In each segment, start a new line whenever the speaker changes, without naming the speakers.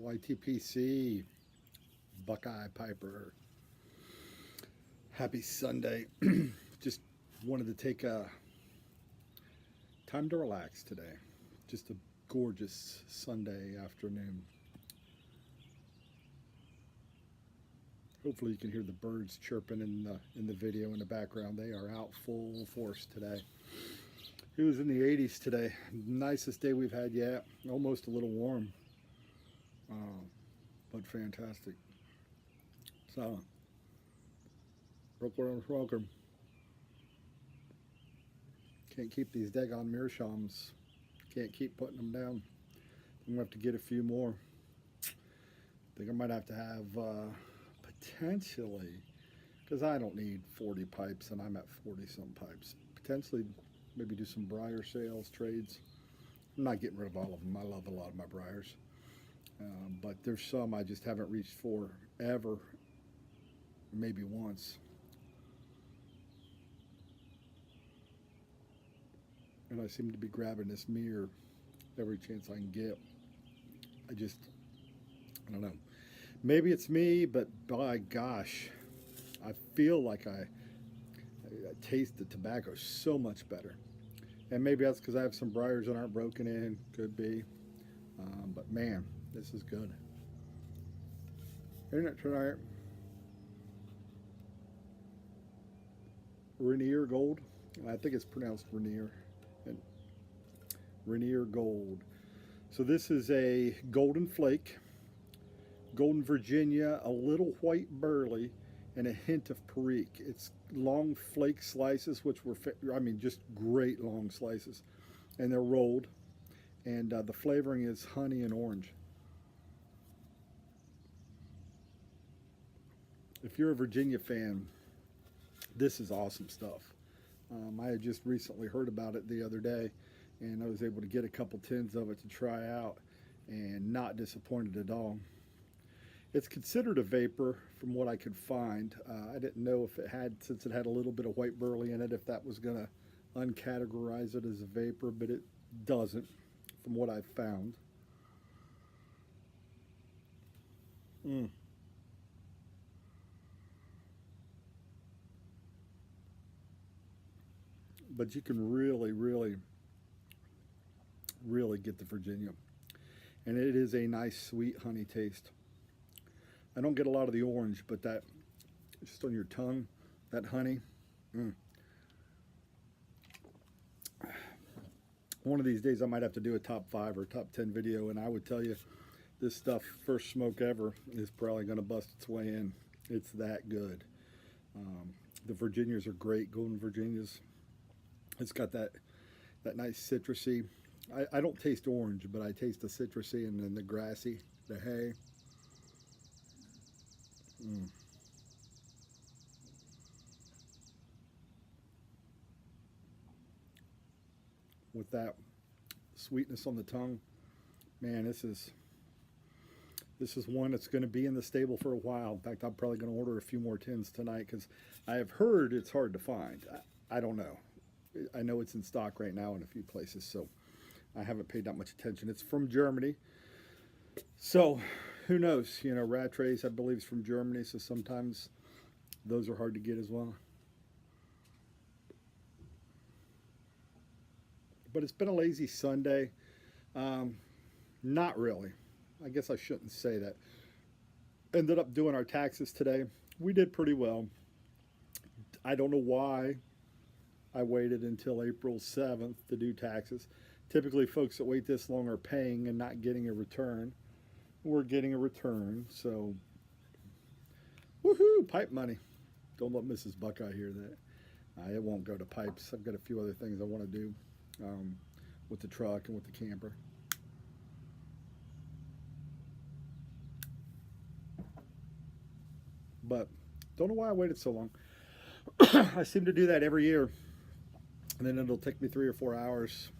YTPC, Buckeye Piper. Happy Sunday. Just wanted to take a time to relax today. Just a gorgeous Sunday afternoon. Hopefully you can hear the birds chirping in the video in the background. They are out full force today. It was in the 80s today. Nicest day we've had yet. Almost a little warm. But fantastic. So, welcome. Can't keep these daggone meerschaums. Can't keep putting them down. I'm going to have to get a few more. I think I might have to have, potentially, because I don't need 40 pipes and I'm at 40-some pipes. Potentially, maybe do some briar sales, trades. I'm not getting rid of all of them. I love a lot of my briars. But there's some I just haven't reached for ever, maybe once. And I seem to be grabbing this mirror every chance I can get. I don't know. Maybe it's me, but by gosh, I feel like I taste the tobacco so much better. And maybe that's because I have some briars that aren't broken in. Could be. But man, this is good. Isn't it tonight? Reiner Gold. I think it's pronounced Reiner. And Reiner Gold. So this is a golden flake, golden Virginia, a little white burley, and a hint of perique. It's long flake slices, which were, just great long slices. And they're rolled. And the flavoring is honey and orange. If you're a Virginia fan, this is awesome stuff. I had just recently heard about it the other day, and I was able to get a couple tins of it to try out, and not disappointed at all. It's considered a vapor from what I could find. I didn't know if it had, since it had a little bit of white burley in it, if that was going to uncategorize it as a vapor, but it doesn't, from what I've found. But you can really, really, really get the Virginia. And it is a nice, sweet honey taste. I don't get a lot of the orange, but that, just on your tongue, that honey. One of these days I might have to do a top 5 or top 10 video, and I would tell you this stuff, first smoke ever, is probably going to bust its way in. It's that good. The Virginias are great, golden Virginias. It's got that nice citrusy. I don't taste orange, but I taste the citrusy and then the grassy, the hay. With that sweetness on the tongue, man, this is one that's going to be in the stable for a while. In fact, I'm probably going to order a few more tins tonight because I have heard it's hard to find. I don't know. I know it's in stock right now in a few places, so I haven't paid that much attention. It's from Germany, so who knows? You know, Rattray, I believe, is from Germany, so sometimes those are hard to get as well. But it's been a lazy Sunday. Not really. I guess I shouldn't say that. Ended up doing our taxes today. We did pretty well. I don't know why I waited until April 7th to do taxes. Typically, folks that wait this long are paying and not getting a return. We're getting a return, so woohoo, pipe money. Don't let Mrs. Buckeye hear that. It won't go to pipes. I've got a few other things I want to do with the truck and with the camper. But don't know why I waited so long. I seem to do that every year, and then it'll take me 3 or 4 hours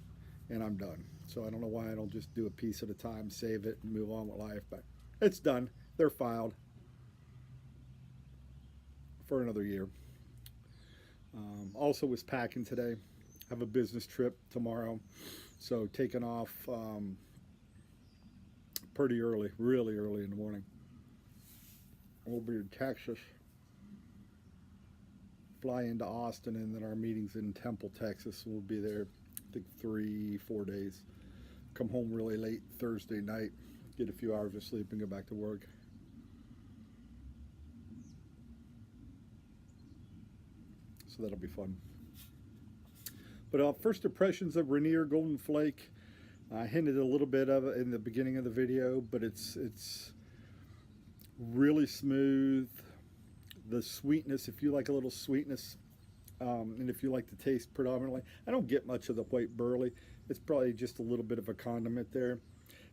and I'm done. So I don't know why I don't just do a piece at a time, save it, and move on with life. But it's done. They're filed for another year. Also was packing today. I have a business trip tomorrow. So taking off pretty early, really early in the morning. We'll be in Texas, fly into Austin, and then our meeting's in Temple, Texas. We'll be there, I think, 3-4 days. Come home really late Thursday night, get a few hours of sleep, and go back to work. So that'll be fun. But first impressions of Reiner Golden Flake. I hinted a little bit of it in the beginning of the video, but it's really smooth. The sweetness, if you like a little sweetness, and if you like the taste predominantly, I don't get much of the white burley. It's probably just a little bit of a condiment there.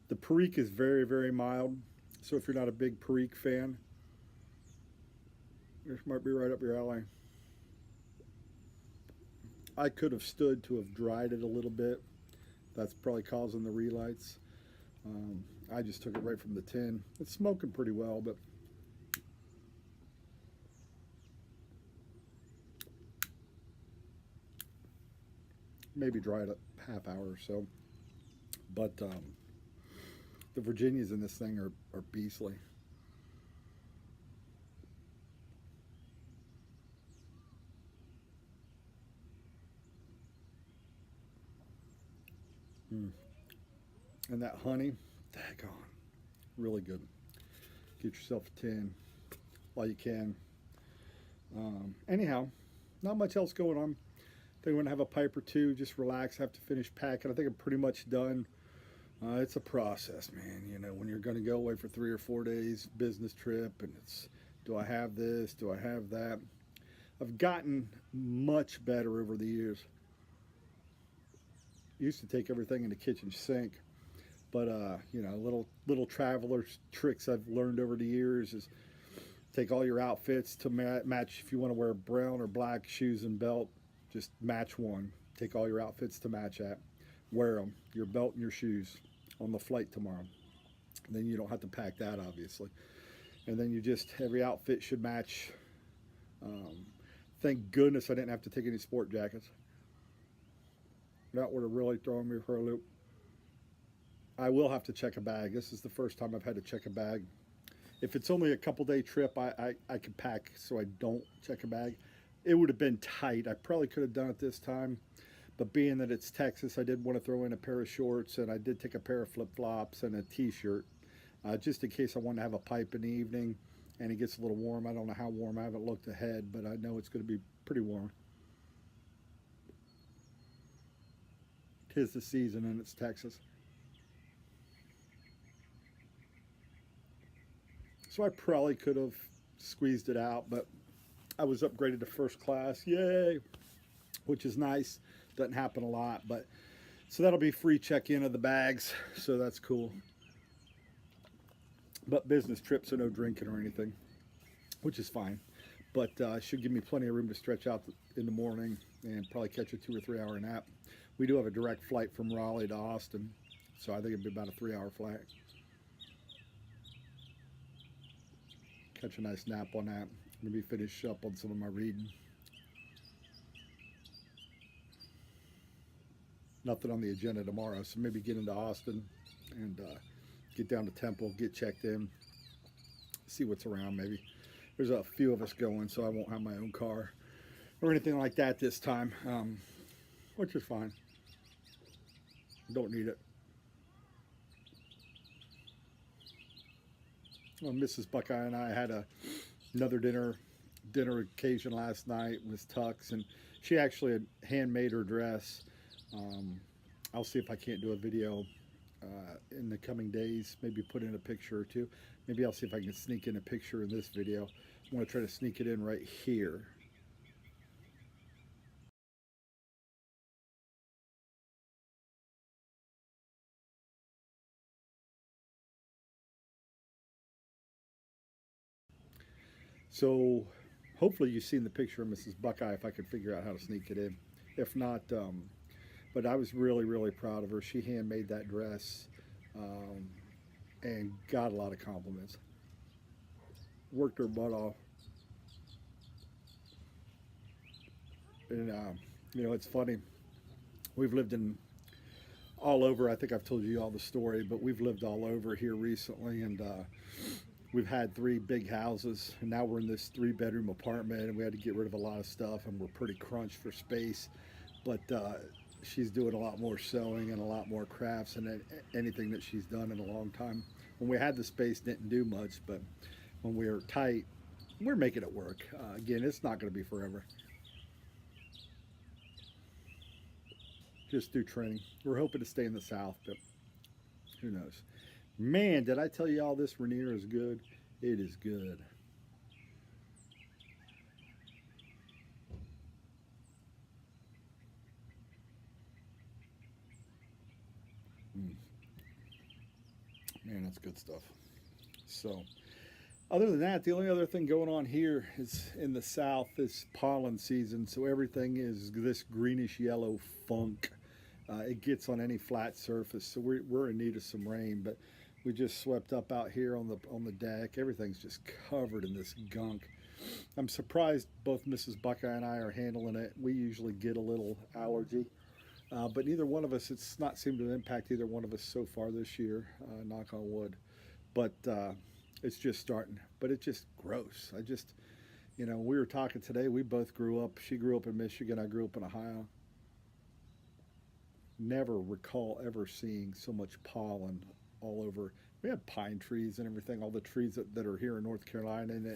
The Perique is very mild, so if you're not a big Perique fan, this might be right up your alley. I could have stood to have dried it a little bit. That's probably causing the relights. I just took it right from the tin. It's smoking pretty well, but maybe dry it a half hour or so. But the Virginias in this thing are beastly. And that honey, daggone, really good. Get yourself a 10 while you can. Anyhow, not much else going on. I think I'm going to have a pipe or two, just relax, have to finish packing. I think I'm pretty much done. It's a process, man. You know, when you're going to go away for 3 or 4 days, business trip, and it's, do I have this? Do I have that? I've gotten much better over the years. Used to take everything in the kitchen sink, but you know, little traveler's tricks I've learned over the years is take all your outfits to match. If you want to wear brown or black shoes and belt, just match one. Take all your outfits to match that. Wear them, your belt and your shoes, on the flight tomorrow. And then you don't have to pack that, obviously. And then you just, every outfit should match. Thank goodness I didn't have to take any sport jackets. That would have really thrown me for a loop. I will have to check a bag. This is the first time I've had to check a bag. If it's only a couple-day trip, I can pack so I don't check a bag. It would have been tight. I probably could have done it this time. But being that it's Texas, I did want to throw in a pair of shorts, and I did take a pair of flip-flops and a t-shirt, just in case I want to have a pipe in the evening and it gets a little warm. I don't know how warm. I haven't looked ahead, but I know it's going to be pretty warm. 'Tis the season, and it's Texas. So I probably could have squeezed it out, but I was upgraded to first class. Yay! Which is nice. Doesn't happen a lot, but so that'll be free check-in of the bags, so that's cool. But business trips are no drinking or anything, which is fine. But should give me plenty of room to stretch out in the morning and probably catch a 2 or 3 hour nap. We do have a direct flight from Raleigh to Austin, so I think it'd be about a 3-hour flight. Catch a nice nap on that. Maybe finish up on some of my reading. Nothing on the agenda tomorrow, so maybe get into Austin and get down to Temple, get checked in, see what's around maybe. There's a few of us going, so I won't have my own car or anything like that this time, which is fine. Don't need it. Well, Mrs. Buckeye and I had another dinner occasion last night with Tux, and she actually had handmade her dress. I'll see if I can't do a video in the coming days, maybe put in a picture or two. Maybe I'll see if I can sneak in a picture in this video. I'm going to try to sneak it in right here. So hopefully you've seen the picture of Mrs. Buckeye if I could figure out how to sneak it in. If not, but I was really proud of her. She handmade that dress and got a lot of compliments. Worked her butt off. And, you know, it's funny. We've lived in all over. I think I've told you all the story, but we've lived all over here recently, and we've had 3 big houses, and now we're in this 3-bedroom apartment, and we had to get rid of a lot of stuff, and we're pretty crunched for space. But she's doing a lot more sewing and a lot more crafts than anything that she's done in a long time. When we had the space, didn't do much, but when we were tight, we're making it work. Again, it's not going to be forever. Just through training. We're hoping to stay in the South, but who knows. Man, did I tell you all this Reiner is good? It is good. Man, that's good stuff. So, other than that, the only other thing going on here is in the South, it's pollen season, so everything is this greenish yellow funk. It gets on any flat surface, so we're in need of some rain, but we just swept up out here on the deck. Everything's just covered in this gunk. I'm surprised both Mrs. Buckeye and I are handling it. We usually get a little allergy, but neither one of us, it's not seemed to impact either one of us so far this year, knock on wood. But it's just starting, but it's just gross. We were talking today, we both grew up, she grew up in Michigan, I grew up in Ohio. Never recall ever seeing so much pollen all over. We had pine trees and everything, all the trees that are here in North Carolina and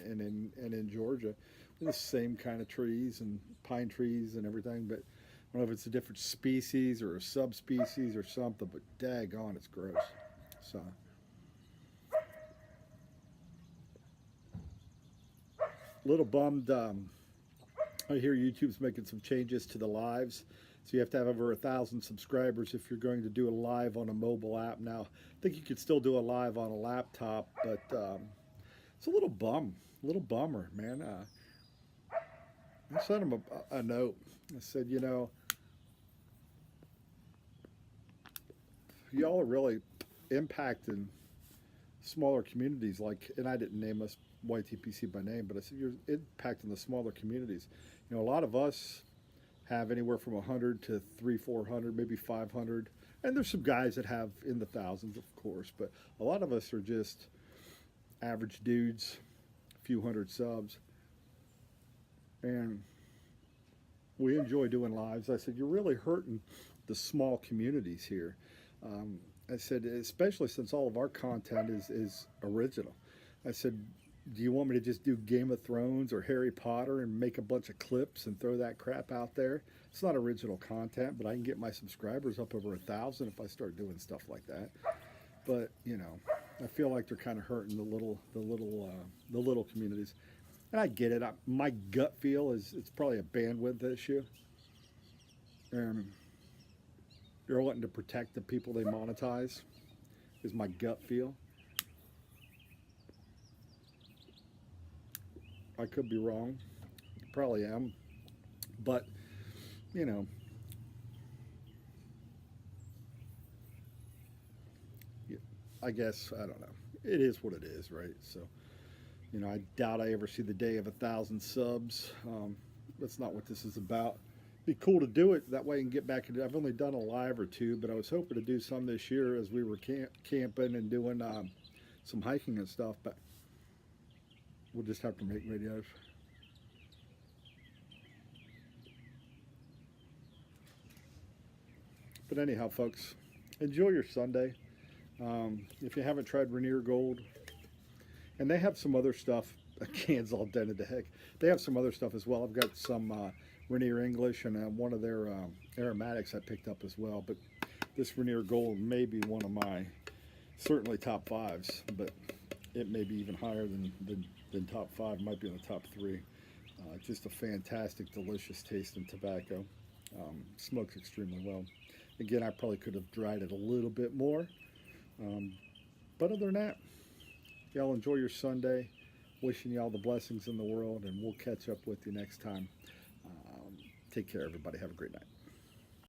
in Georgia, the same kind of trees and pine trees and everything, but I don't know if it's a different species or a subspecies or something, but daggone, it's gross. So, a little bummed. I hear YouTube's making some changes to the lives. So you have to have over 1,000 subscribers if you're going to do a live on a mobile app. Now, I think you could still do a live on a laptop, but it's a little bummer, man. I sent him a note. I said, y'all are really impacting smaller communities, and I didn't name us YTPC by name, but I said, you're impacting the smaller communities. A lot of us have anywhere from 100 to 300-400, maybe 500, and there's some guys that have in the thousands, of course, but a lot of us are just average dudes, a few hundred subs, and we enjoy doing lives. I said, you're really hurting the small communities here. I said, especially since all of our content is original. I said, do you want me to just do Game of Thrones or Harry Potter and make a bunch of clips and throw that crap out there? It's not original content, but I can get my subscribers up over 1,000 if I start doing stuff like that. But I feel like they're kind of hurting the little communities, and I get it. My gut feel is it's probably a bandwidth issue, and they're wanting to protect the people they monetize. Is my gut feel. I could be wrong, probably am, but I guess, I don't know. It is what it is, right? So, I doubt I ever see the day of 1,000 subs. That's not what this is about. It'd be cool to do it that way and get back into. I've only done a live or 2, but I was hoping to do some this year as we were camping and doing some hiking and stuff, but we'll just have to make videos. But anyhow, folks, enjoy your Sunday. If you haven't tried Reiner Gold, and they have some other stuff, a can's all dented to heck. They have some other stuff as well. I've got some Reiner English and one of their aromatics I picked up as well. But this Reiner Gold may be one of my certainly top 5s, but it may be even higher than top 5. Might be in the top 3. Just a fantastic, delicious tasting tobacco. Smokes extremely well. Again, I probably could have dried it a little bit more. But other than that, y'all enjoy your Sunday. Wishing y'all the blessings in the world, and we'll catch up with you next time. Take care, everybody. Have a great night.